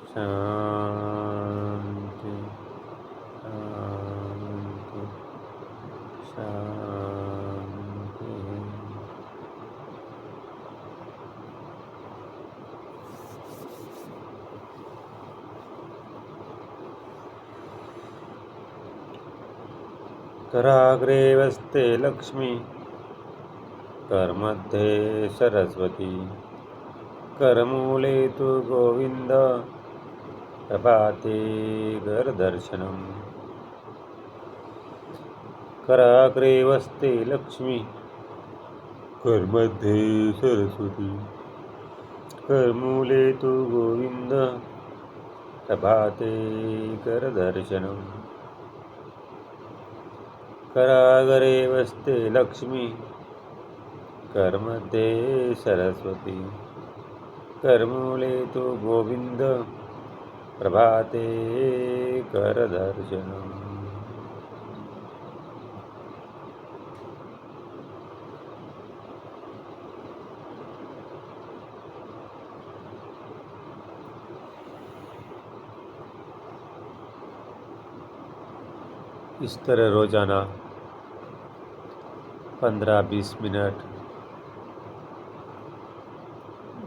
शांति शांति शांति। कराग्रे वस्ते लक्ष्मी करमध्ये सरस्वती करमूले तु गोविन्द प्रभाते करदर्शनम्। कराग्रे वस्ते लक्ष्मी करमध्ये सरस्वती करमूले तु गोविन्द प्रभाते करदर्शनम्। कराग्रे वस्ते लक्ष्मी करमध्ये सरस्वती करमूले तु गोविन्द प्रभाते करदर्शनम्। इस तरह रोज़ाना 15-20 मिनट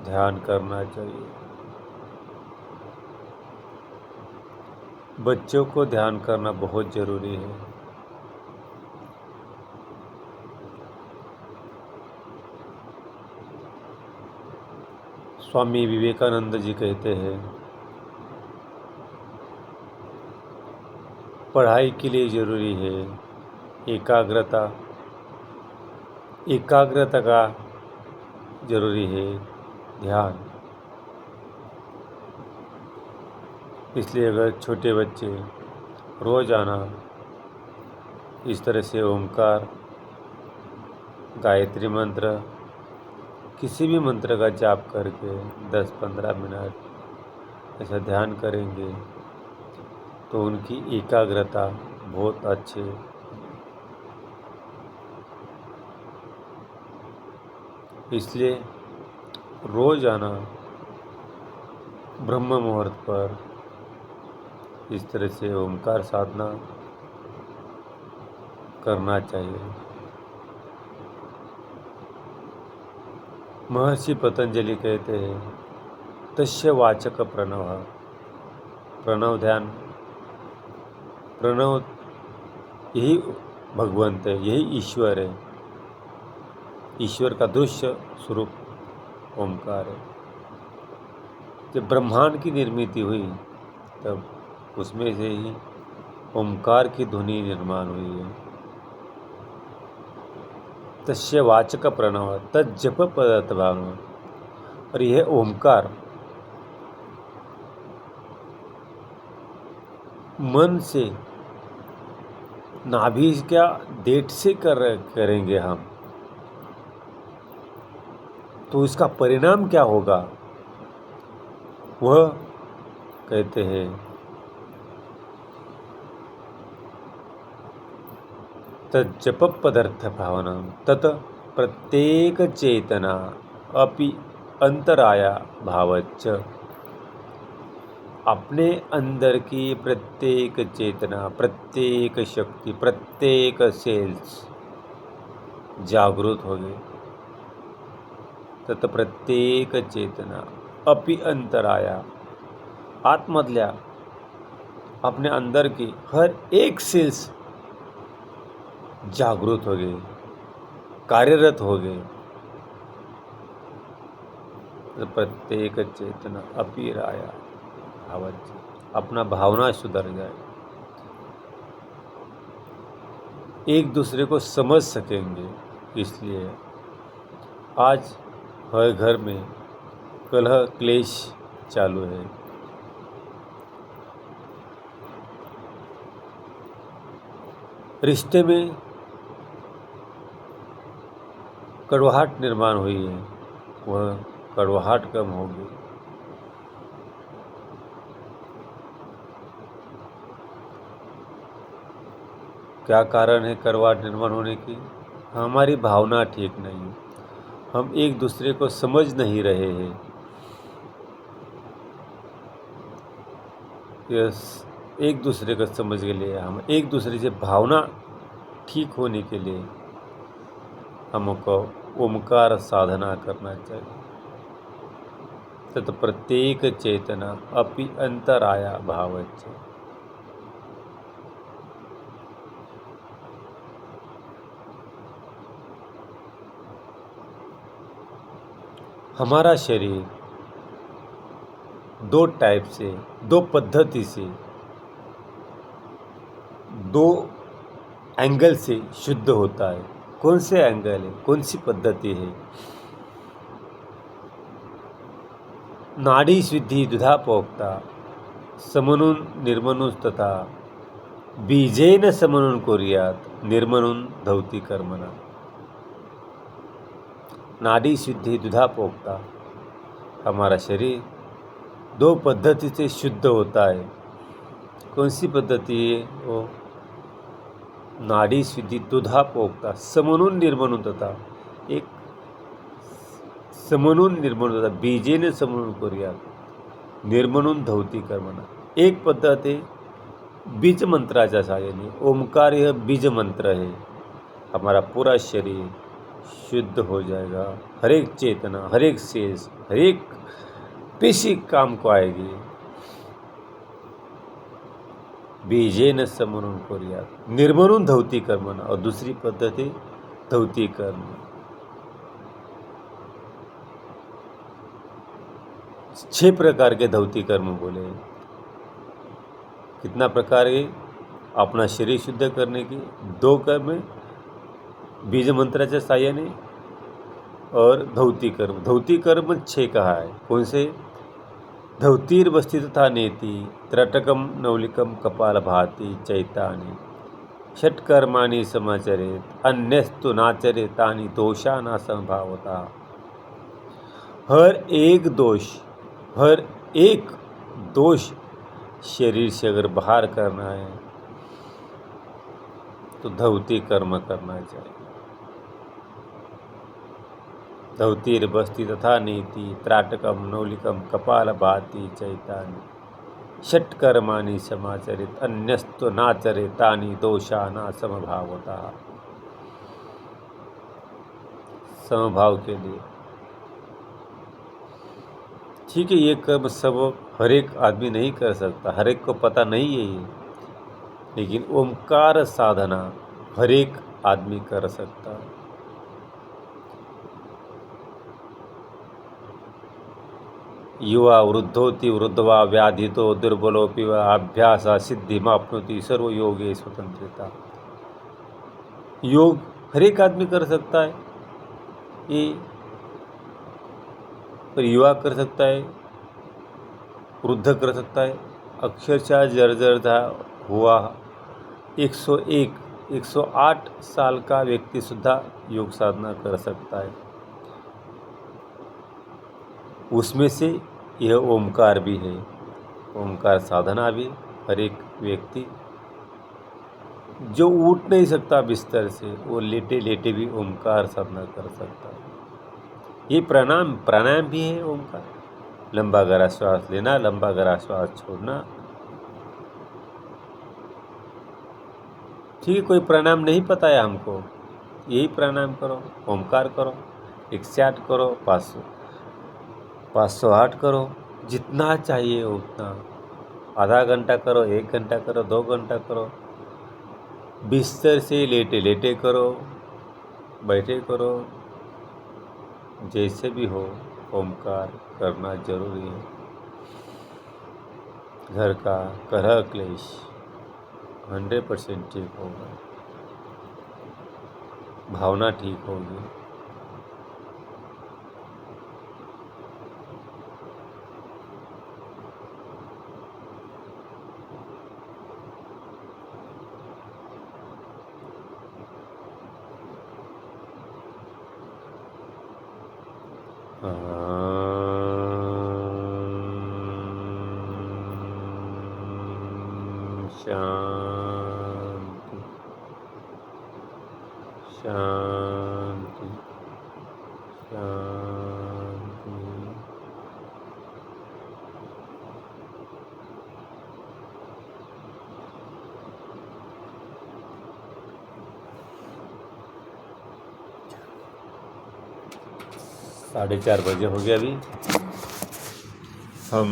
ध्यान करना चाहिए। बच्चों को ध्यान करना बहुत ज़रूरी है। स्वामी विवेकानंद जी कहते हैं, पढ़ाई के लिए जरूरी है एकाग्रता, एकाग्रता का जरूरी है ध्यान। इसलिए अगर छोटे बच्चे रोजाना इस तरह से ओमकार, गायत्री मंत्र, किसी भी मंत्र का जाप करके 10-15 मिनट ऐसा ध्यान करेंगे तो उनकी एकाग्रता बहुत अच्छे। इसलिए रोजाना ब्रह्म मुहूर्त पर इस तरह से ओमकार साधना करना चाहिए। महर्षि पतंजलि कहते हैं, तस्य वाचक प्रणव। प्रणव ध्यान, प्रणव यही भगवंत है, यही ईश्वर है। ईश्वर का दृश्य स्वरूप ओमकार है। जब ब्रह्मांड की निर्मित हुई तब उसमें से ही ओमकार की ध्वनि निर्माण हुई है। तस्य वाचक प्रणव तज्जप पदार्थ भाव। और यह ओमकार मन से, नाभि क्या देठ से करेंगे हम, तो इसका परिणाम क्या होगा वह कहते हैं, तज्जप पदार्थ भावना तत प्रत्येक चेतना अपि अंतराया भावच्च। अपने अंदर की प्रत्येक चेतना, प्रत्येक शक्ति, प्रत्येक सेल्स जागृत हो गए। तत प्रत्येक चेतना अपि अंतराया, आतमधल्या अपने अंदर की हर एक सेल्स जागृत हो गए, कार्यरत हो गए। तो प्रत्येक चेतना अपि राया भावच्च, अपना भावना सुधर जाए, एक दूसरे को समझ सकेंगे। इसलिए आज हर घर में कलह क्लेश चालू है। रिश्ते में कड़वाहट निर्माण हुई है, वह कड़वाहट कम होगी। क्या कारण है कड़वाहट निर्माण होने की? हमारी भावना ठीक नहीं है, हम एक दूसरे को समझ नहीं रहे हैं। एक दूसरे को समझ के लिए, हम एक दूसरे से भावना ठीक होने के लिए हमको ओमकार साधना करना चाहिए। तत् प्रत्येक चेतना अपि अंतराया भावच्च। हमारा शरीर दो टाइप से, दो पद्धति से, दो एंगल से शुद्ध होता है। कौन से एंगल है, कौन सी पद्धति है? नाड़ी शुद्धि दुधा प्रोक्ता समनुन निर्मनुन तथा बीजेन समनुन कुर्यात् निर्मनुन धौति कर्मणा। नाड़ी शुद्धि दुधा प्रोक्ता, हमारा शरीर दो पद्धति से शुद्ध होता है। कौन सी पद्धति है वो? नाड़ी शुद्धि दुधा प्रोक्ता समनुन निर्मनुन तथा, एक समनुन निर्मनुन तथा बीजेन समनुन कुर्यात् निर्मनुन धौति कर्मणा। एक पद्धती बीज मंत्राच्या सहाय्याने, ओमकार यह बीज मंत्र है, हमारा पूरा शरीर शुद्ध हो जाएगा। हर एक चेतना, हर एक सेल्स, हर एक पेशी काम को आएगी। बीजेन समनुन कुर्यात् निर्मनुन धौति कर्मणा। और दूसरी पद्धति धौति कर्म। 6 प्रकार के धौती कर्म बोले। कितना प्रकार है? अपना शरीर शुद्ध करने की 2 कर्म बीज मंत्राच्या साहाय्याने और धौती कर्म 6 कहा है। कौन से? धौतीर्वस्थि तथा नेति त्रटकम नवलिकम कपाल भाती चैतानि षट्कर्माणि समाचरेत अन्यस्तु नाचरेत तानि दोषा न संभावता। हर एक दोष शरीर से अगर बाहर करना है तो धौती कर्म करना चाहिए। धौतीर्वस्थि तथा नीति त्राटकम नौलिकम कपाल भाती चैतानि षट्कर्माणि समाचरित अन्यस्तु नाचरे तानि दोषा न समभावता। समभाव के लिए ठीक है, ये कर्म सब हर एक आदमी नहीं कर सकता, हर एक को पता नहीं है ये, लेकिन ओमकार साधना हर एक आदमी कर सकता है। युवा वृद्धोति वृद्धवा व्याधितो दुर्बलोपि वा अभ्यास सिद्धिमाप्नोति सर्व योगे स्वतंत्रता। योग हर एक आदमी कर सकता है ये, पर युवा कर सकता है, वृद्ध कर सकता है, अक्षरशः जर्जर हुआ 101 108 साल का व्यक्ति सुद्धा योग साधना कर सकता है। उसमें से यह ओमकार भी है। ओमकार साधना भी हर एक व्यक्ति जो उठ नहीं सकता बिस्तर से, वो लेटे लेटे भी ओमकार साधना कर सकता है। ये प्राणायाम भी है ओमकार। लंबा गहरा श्वास लेना, लंबा गहरा श्वास छोड़ना। ठीक है, कोई प्राणायाम नहीं पता है हमको, यही प्राणायाम करो, ओमकार करो, 108 करो, 508 करो, जितना चाहिए उतना। आधा घंटा करो, 1 घंटा करो, 2 घंटा करो, बिस्तर से लेटे लेटे करो, बैठे करो, जैसे भी हो ओमकार करना जरूरी है। घर का कलह क्लेश 100% ठीक होगा, भावना ठीक होगी। शांति शांति शांति। साढ़े 4 बजे हो गया। अभी हम